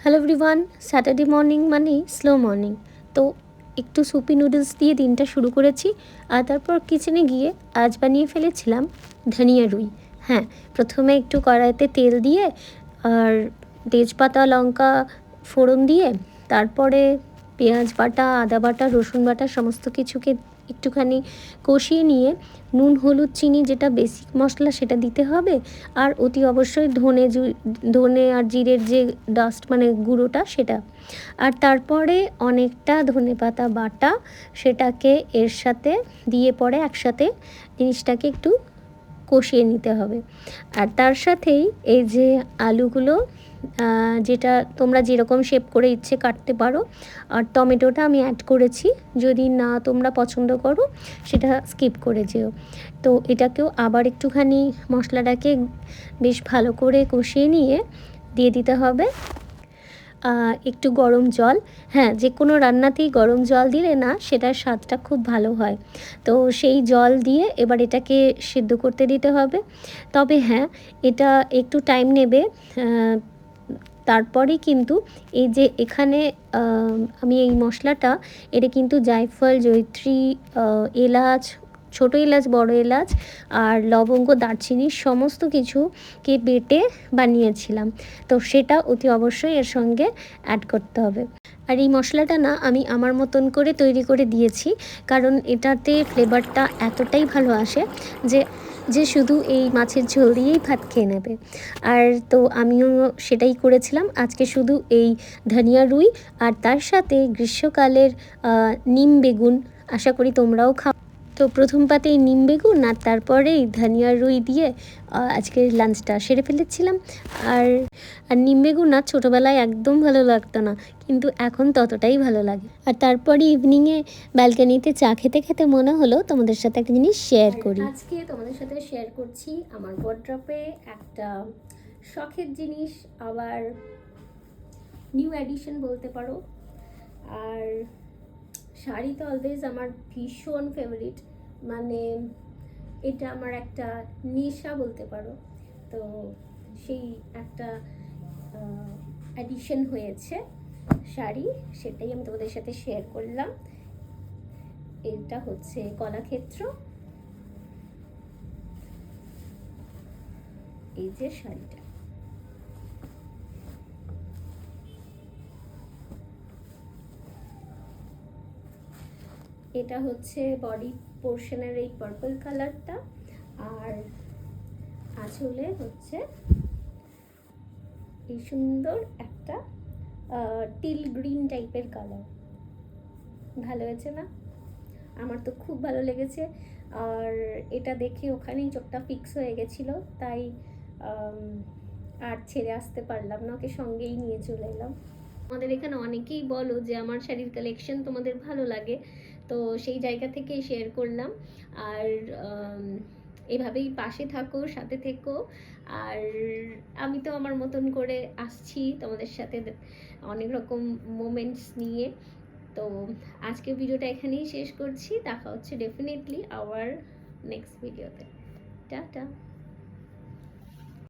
Hello everyone, Saturday morning মানে slow morning. তো একটু সুপি নুডলস দিয়ে দিনটা শুরু করেছি। আর তারপর কিচেনে গিয়ে আজ বানিয়ে ফেলেছিলাম ধনিয়া রুই। হ্যাঁ, প্রথমে একটু কড়াইতে তেল দিয়ে আর তেজপাতা লঙ্কা ফোড়ন দিয়ে তারপরে পেঁয়াজ বাটা, আদা বাটা, রসুন বাটা সমস্ত কিছুকে একটুখানি কষিয়ে নিয়ে নুন হলুদ চিনি যেটা বেসিক মশলা সেটা দিতে হবে। আর অতি অবশ্যই ধনে আর জিরের যে ডাস্ট মানে গুঁড়োটা সেটা। আর তারপরে অনেকটা ধনেপাতা বাটা সেটাকে এর সাথে দিয়ে পরে একসাথে জিনিসটাকে একটু কষিয়ে নিতে হবে। আর তার সাথেই এই যে আলুগুলো যেটা তোমরা যেরকম শেপ করে ইচ্ছে কাটতে পারো। আর টমেটোটা আমি অ্যাড করেছি, যদি না তোমরা পছন্দ করো সেটা স্কিপ করে যেও। তো এটাকেও আবার একটুখানি মশলাটাকে বেশ ভালো করে কষিয়ে নিয়ে দিয়ে দিতে হবে একটু গরম জল। হ্যাঁ, যে কোনো রান্নাতেই গরম জল দিলে না সেটার স্বাদটা খুব ভালো হয়। তো সেই জল দিয়ে এবার এটাকে সিদ্ধ করতে দিতে হবে। তবে হ্যাঁ, এটা একটু টাইম নেবে। তারপরে কিন্তু এই যে এখানে আমি এই মশলাটা, এটা কিন্তু জায়ফল, জয়িত্রী, এলাচ, ছোটো এলাচ, বড় এলাচ আর লবঙ্গ, দারচিনি সমস্ত কিছুকে বেটে বানিয়েছিলাম। তো সেটা অতি অবশ্যই এর সঙ্গে অ্যাড করতে হবে। আর এই মশলাটা না আমি আমার মতন করে তৈরি করে দিয়েছি, কারণ এটাতে ফ্লেভারটা এতটাই ভালো আসে যে যে শুধু এই মাছের ঝোল দিয়েই ভাত খেয়ে নেবে। আর তো আমিও সেটাই করেছিলাম আজকে, শুধু এই ধনিয়া রুই আর তার সাথে গ্রীষ্মকালের নিম বেগুন। আশা করি তোমরাও খাও। তো প্রথম পাতেই নিম বেগুন আর তারপরেই ধনিয়া রুই দিয়ে আজকের লাঞ্চটা সেরে ফেলেছিলাম। আর নিম বেগুন না ছোটোবেলায় একদম ভালো লাগতো না, কিন্তু এখন ততটাই ভালো লাগে। আর তারপরে ইভিনিংয়ে ব্যালকানিতে চা খেতে খেতে মনে হলো তোমাদের সাথে একটা জিনিস শেয়ার করি। আজকে তোমাদের সাথে শেয়ার করছি আমার ওয়ার্ড্রপে একটা শখের জিনিস, আবার নিউ এডিশন বলতে পারো। আর শাড়ি তো অলওয়েজ আমার ভীষণ ফেভারিট, মানে এটা আমার একটা নেশা বলতে পারো। তো সেই একটা অ্যাডিশন হয়েছে শাড়ি, সেটাই আমি তোমাদের সাথে শেয়ার করলাম। এটা হচ্ছে কলাক্ষেত্র, এই যে শাড়িটা। এটা হচ্ছে বডি পোর্শনের এই পার্পল কালারটা, আর আঁচলে হচ্ছে এই সুন্দর একটা টিল গ্রিন টাইপের কালার। ভালো হয়েছে না? আমার তো খুব ভালো লেগেছে। আর এটা দেখে ওখানেই চোখটা ফিক্স হয়ে গেছিলো, তাই আর ছেড়ে আসতে পারলাম না, ওকে সঙ্গেই নিয়ে চলে এলাম। আমাদের এখানে অনেকেই বলো যে আমার শাড়ির কালেকশন তোমাদের ভালো লাগে, তো সেই জায়গা থেকেই শেয়ার করলাম। আর এভাবেই পাশে থাকো, সাথে থেকো। আর আমি তো আমার মতন করে আসছি তোমাদের সাথে অনেক রকম মোমেন্টস নিয়ে। তো আজকে ভিডিওটা এখানেই শেষ করছি, দেখা হচ্ছে ডেফিনেটলি আওয়ার নেক্সট ভিডিওতে। টাটা।